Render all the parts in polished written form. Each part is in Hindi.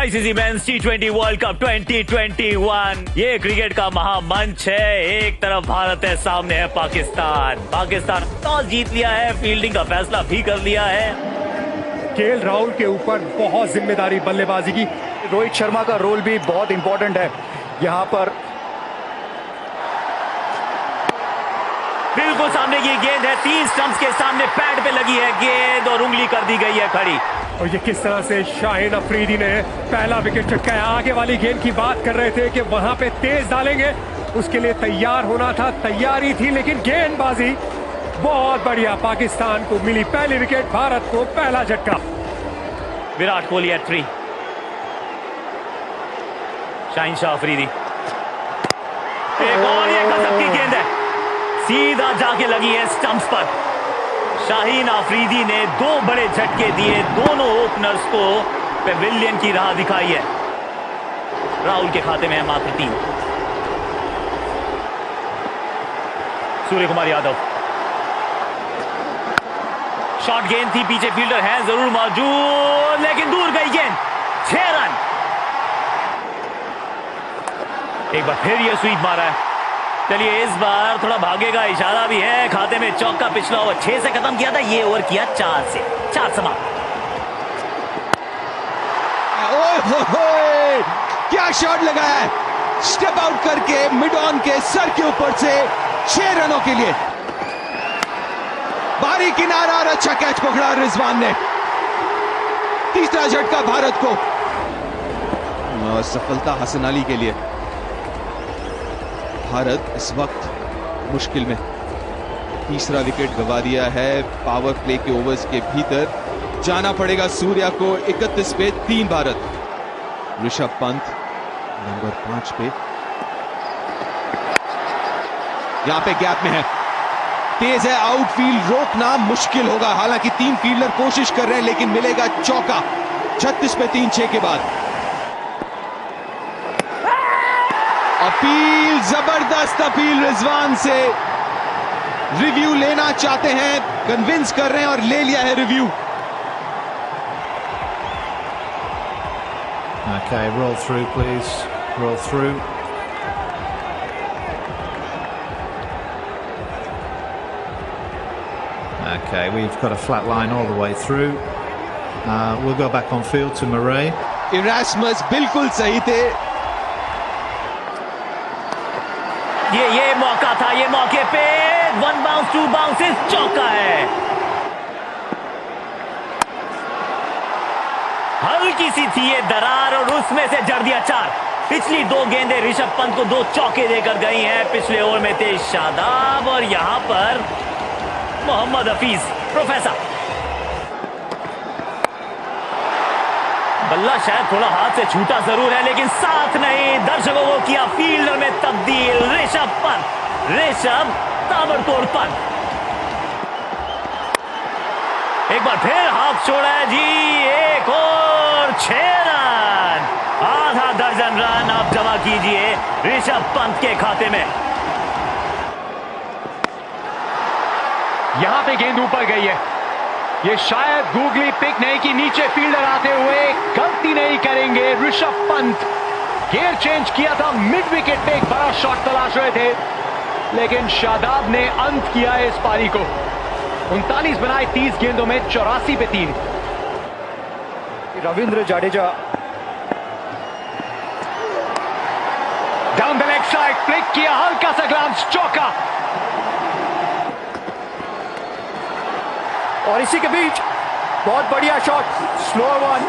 आईसीसी मेंस टी20 वर्ल्ड कप 2021 ये क्रिकेट का महामंच है। एक तरफ भारत है, सामने है पाकिस्तान। पाकिस्तान टॉस जीत लिया है, फील्डिंग का फैसला भी कर लिया है। केएल राहुल के ऊपर बहुत जिम्मेदारी बल्लेबाजी की। रोहित शर्मा का रोल भी बहुत इंपॉर्टेंट है यहाँ पर। बिल्कुल सामने की गेंद है, 3 स्टंप्स के सामने पैड पे लगी है गेंद और उंगली कर दी गई है खड़ी। और ये किस तरह से शाहिन अफरीदी ने पहला विकेट चटकाया। आगे वाली गेंद की बात कर रहे थे कि वहां पे तेज डालेंगे, उसके लिए तैयार होना था, तैयारी थी, लेकिन गेंदबाजी बहुत बढ़िया। पाकिस्तान को मिली पहली विकेट, भारत को पहला झटका। विराट कोहली एट 3, शाहिन शाह अफरीदी, एक और ये गजब की गेंद है, सीधा जाके लगी है स्टंप्स पर। शाहीन अफरीदी ने 2 बड़े झटके दिए, दोनों ओपनर्स को पेविलियन की राह दिखाई है। राहुल के खाते में है मात्र 3। सूर्य कुमार यादव, शॉर्ट गेंद थी, पीछे फील्डर है जरूर मौजूद, लेकिन दूर गई गेंद। 6 रन। एक बार फिर ये स्वीप मारा है। चलिए इस बार थोड़ा भागेगा, इशारा भी है, खाते में चौका। पिछला ओवर 6 से खत्म किया था, ये ओवर किया 4 से। 4 समाप्त। क्या शॉट लगाया है, स्टेप आउट करके मिड ऑन के सर के ऊपर से 6 रनों के लिए। बारी किनारा और अच्छा कैच पकड़ा रिजवान ने। तीसरा झटका भारत को और सफलता हसन अली के लिए। भारत इस वक्त मुश्किल में, तीसरा विकेट गंवा दिया है। पावर प्ले के ओवर्स के भीतर जाना पड़ेगा सूर्या को। 31 पे 3 भारत। ऋषभ पंत नंबर 5 पे, यहां पे गैप में है, तेज है, आउटफील्ड रोकना मुश्किल होगा। हालांकि 3 फील्डर कोशिश कर रहे हैं, लेकिन मिलेगा चौका। 36 पे 3 6 के बाद। अपील, जबरदस्त अपील रिजवान से। रिव्यू लेना चाहते हैं, कन्विंस कर रहे हैं और ले लिया है review. Okay, roll through please. Roll through. Okay, we've got a flat line all the way through. We'll go back on field to Murray. Erasmus बिल्कुल सही थे। ये मौका था, ये मौके पे 1 बाउंस 2 बाउंसेस, चौका है। हल्की सी थी ये दरार और उसमें से जड़ दिया 4। पिछली 2 गेंदें ऋषभ पंत को 2 चौके देकर गई हैं। पिछले ओवर में थे शादाब और यहां पर मोहम्मद हफीज। प्रोफेसर बल्ला शायद थोड़ा हाथ से छूटा जरूर है, लेकिन साथ नहीं। दर्शकों को किया फील्डर में तब्दील। ऋषभ ताबड़तोड़ पंत। एक बार फिर हाथ छोड़ा है जी, एक और 6 रन। आधा दर्जन रन आप जमा कीजिए ऋषभ पंत के खाते में। यहां पे गेंद ऊपर गई है, ये शायद गूगली पिक नहीं कि नीचे फील्डर आते हुए गलती नहीं करेंगे ऋषभ पंत। गियर चेंज किया था, मिड विकेट पे एक बड़ा शॉट तलाश रहे थे, लेकिन शादाब ने अंत किया है इस पारी को। 39 बनाए 30 गेंदों में, 84 पे 3। Ravindra Jadeja down the leg side, flick किया, हल्का सा ग्लांस, चौका। और इसी के बीच बहुत बढ़िया shot, slow one.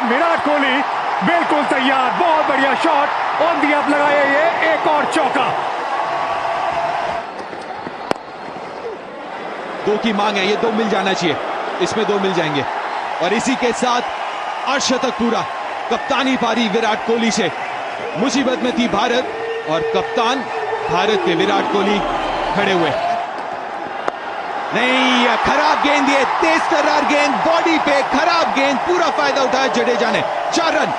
Virat Kohli बिल्कुल तैयार, बहुत बढ़िया शॉट, ऑन दी अप लगाया, ये एक और चौका। 2 की मांग है, ये 2 मिल जाना चाहिए, इसमें 2 मिल जाएंगे। और इसी के साथ अर्धशतक पूरा। कप्तानी पारी विराट कोहली से। मुसीबत में थी भारत और कप्तान भारत के विराट कोहली खड़े हुए। नहीं, खराब गेंद, ये तेज तर्रार गेंद, बॉडी पे खराब गेंद, पूरा फायदा उठाया जडेजा ने। 4 रन।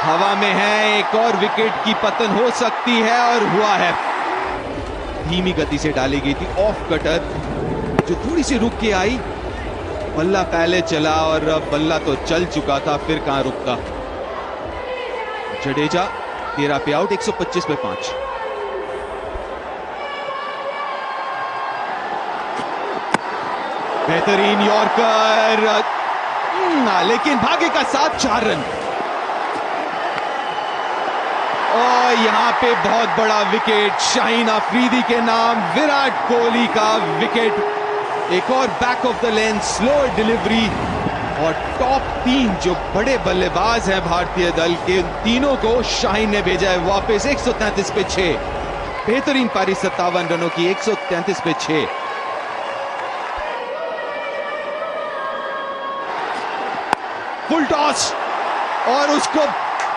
हवा में है, एक और विकेट की पतन हो सकती है और हुआ है। धीमी गति से डाली गई थी ऑफ कटर, जो थोड़ी सी रुक के आई, बल्ला पहले चला और बल्ला तो चल चुका था, फिर कहां रुकता। जडेजा 13 पे आउट, 125 पे 5। बेहतरीन यॉर्कर, लेकिन भाग्य का साथ 4 रन। और यहां पे बहुत बड़ा विकेट शाहीन अफरीदी के नाम, विराट कोहली का विकेट। एक और back of the length slow delivery, और टॉप 3 जो बड़े बल्लेबाज हैं भारतीय दल के, तीनों को शाहीन ने भेजा है वापस। 133 पे 6, बेहतरीन पारी 57 रनों की, 133 पे 6। फुल टॉस, और उसको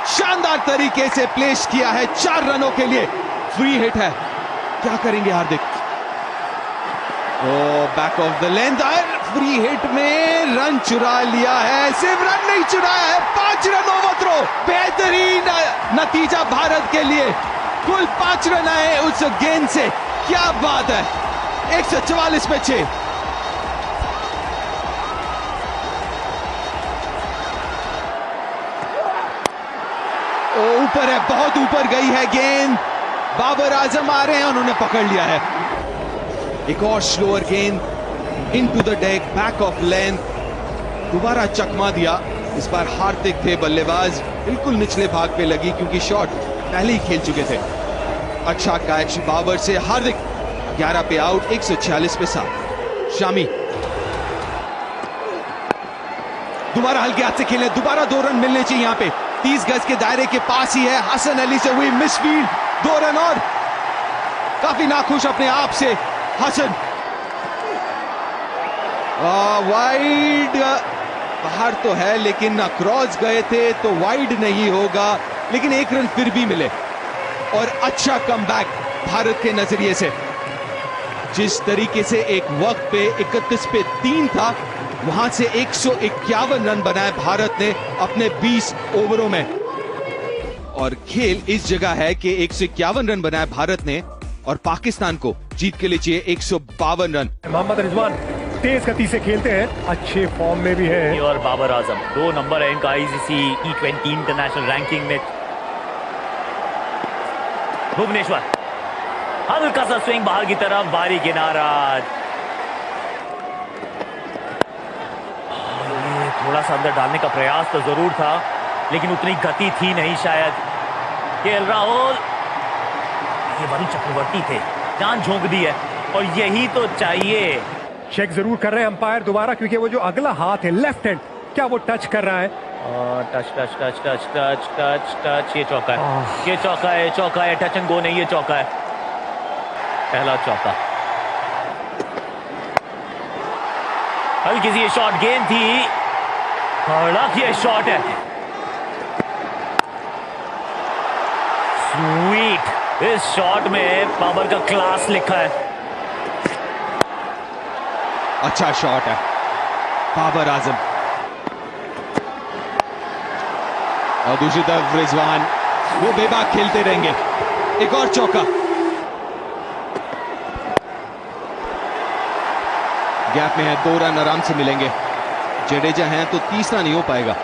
शानदार तरीके से प्लेस किया है 4 रनों के लिए। फ्री हिट है, क्या करेंगे Hardik? Oh back of the length, free hit में रन चुरा लिया है। सिर्फ रन नहीं चुराया है, 5 रन ओवरथ्रो। बेहतरीन नतीजा भारत के लिए, कुल 5 रन आए उस गेंद से। क्या बात है, 144 पे 6। ऊपर है, बहुत ऊपर गई है गेंद। बाबर आजम आ रहे हैं, उन्होंने पकड़ लिया है। एक और स्लोअर गेंद into the deck, back of length, दोबारा चकमा दिया। इस बार हार्दिक थे बल्लेबाज, बिल्कुल निचले भाग पे लगी क्योंकि शॉट पहले ही खेल चुके थे। अच्छा कैच बाबर से। हार्दिक 11 पे आउट, 146 पे 7। शामी दोबारा हल्के हाथ से खेले, दोबारा 2 रन मिलने चाहिए यहां पे। 30 गज के दायरे के पास ही है, हसन अली से हुई मिसफील्ड, 2 रन और। काफी नाखुश अपने आप से हसन। वाइड बाहर तो है, लेकिन क्रॉस गए थे तो वाइड नहीं होगा, लेकिन 1 रन फिर भी मिले। और अच्छा कमबैक भारत के नजरिए से। जिस तरीके से एक वक्त पे 31 पे 3 था, वहां से 151 रन बनाए भारत ने अपने 20 ओवरों में। और खेल इस जगह है कि 151 रन बनाए भारत ने, और पाकिस्तान को जीत के लिए चाहिए 152 रन। मोहम्मद रिजवान तेज गति से खेलते हैं, अच्छे फॉर्म में भी है। और बाबर आजम 2 नंबर है इनका आईसीसी T20 इंटरनेशनल रैंकिंग में। भुवनेश्वर हल्का सा स्विंग बाहर की तरफ, बारी किनारा। थोड़ा सा अंदर डालने का प्रयास तो जरूर था, लेकिन उतनी गति थी नहीं शायद। केएल राहुल, ये वरुण चक्रवर्ती थे, जान झोंक दी है, और यही तो चाहिए। चेक जरूर कर रहे हैं अंपायर दोबारा, क्योंकि वो जो अगला हाथ है लेफ्ट हैंड, क्या वो टच कर रहा है? Touch touch touch touch touch touch touch, ये चौका है, ये चौका है, चौका है। टच एंड गो नहीं, ये चौका है, पहला चौका। हल्की सी ये शॉट गेंद थी, कड़क ये शॉट है। स्वीट, इस शॉट में बाबर का क्लास लिखा है। अच्छा शॉट है बाबर आजम। और दूसरी तरफ रिजवान, वो बेबाक खेलते रहेंगे। एक और चौका, गैप में है, 2 रन आराम से मिलेंगे। जडेजा हैं तो तीसरा नहीं हो पाएगा।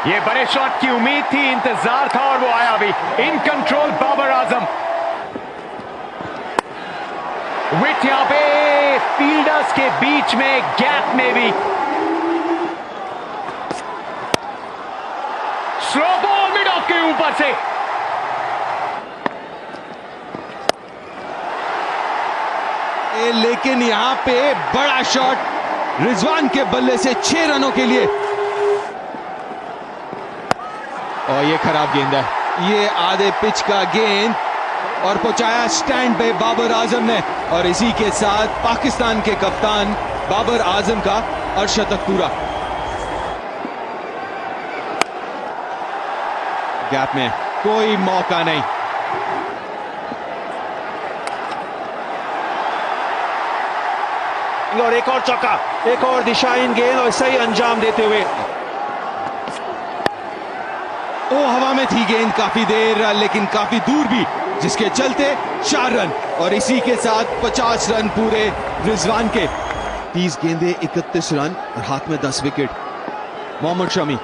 ये बड़े शॉट की उम्मीद थी, इंतजार था, और वो आया भी। In control Babar Azam. विट यहां पे फील्डर्स के बीच में, गैप में भी। स्लो बॉल मिड ऑफ के ऊपर से। लेकिन यहां पे बड़ा शॉट रिजवान के बल्ले से 6 रनों के लिए। और ये खराब गेंद है, ये आधे पिच का गेंद, और पहुंचाया स्टैंड पे बाबर आजम ने। और इसी के साथ पाकिस्तान के कप्तान बाबर आजम का अर्धशतक पूरा। गैप में कोई मौका नहीं। और एक और चौका, एक और दिशाहीन गेंद, और सही अंजाम देते हुए। हवा में थी गेंद काफी देर, लेकिन काफी दूर भी जिसके चलते 4 रन और इसी के साथ 50 रन पूरे रिजवान के। 30 गेंदे 31 रन और हाथ में 10 विकेट। मोहम्मद शमी,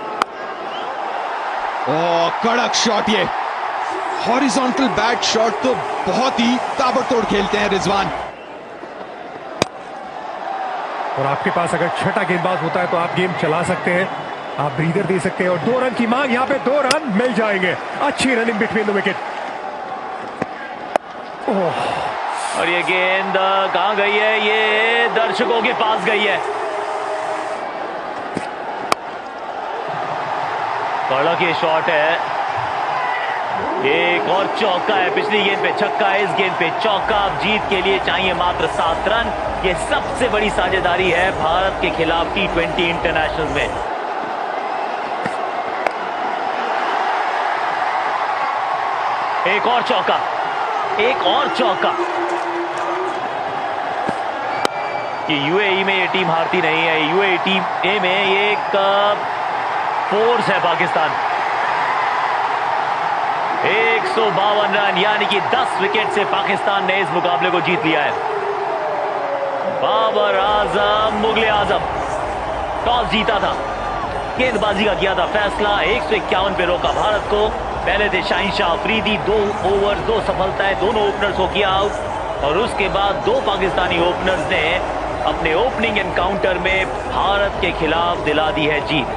कड़क शॉट, ये हॉरिजॉन्टल बैट शॉट तो बहुत ही ताबड़तोड़ खेलते हैं रिजवान। और आपके पास अगर छठा गेंदबाज होता है तो आप गेम चला सकते हैं, आप ब्रीदर दे सकते हैं। और 2 रन की मांग, यहां पे 2 रन मिल जाएंगे। अच्छी रनिंग बिटवीन द विकेट। और ये गेंद कहां गई है? ये दर्शकों के पास गई है। कड़क ये शॉट है। एक और चौका है। पिछली गेंद पे छक्का है, इस गेंद पे चौका। अब जीत के लिए चाहिए मात्र 7 रन। ये सबसे बड़ी साझेदारी है भारत के खिलाफ T20 इंटरनेशनल में। एक और चौका, एक और चौका। कि यूएई में ये टीम हारती नहीं है। यूएई टीम ए में ये एक फोर्स है पाकिस्तान। 152 रन, यानी कि 10 विकेट से पाकिस्तान ने इस मुकाबले को जीत लिया है। बाबर आजम, मुगले आजम, टॉस जीता था, गेंदबाजी का किया था फैसला। 151 पे रोका भारत को। पहले थे शाहीन शाह अफरीदी, 2 ओवर 2 सफलताएं, दोनों ओपनर्स को किया आउट। और उसके बाद 2 पाकिस्तानी ओपनर्स ने अपने ओपनिंग एनकाउंटर में भारत के खिलाफ दिला दी है जीत।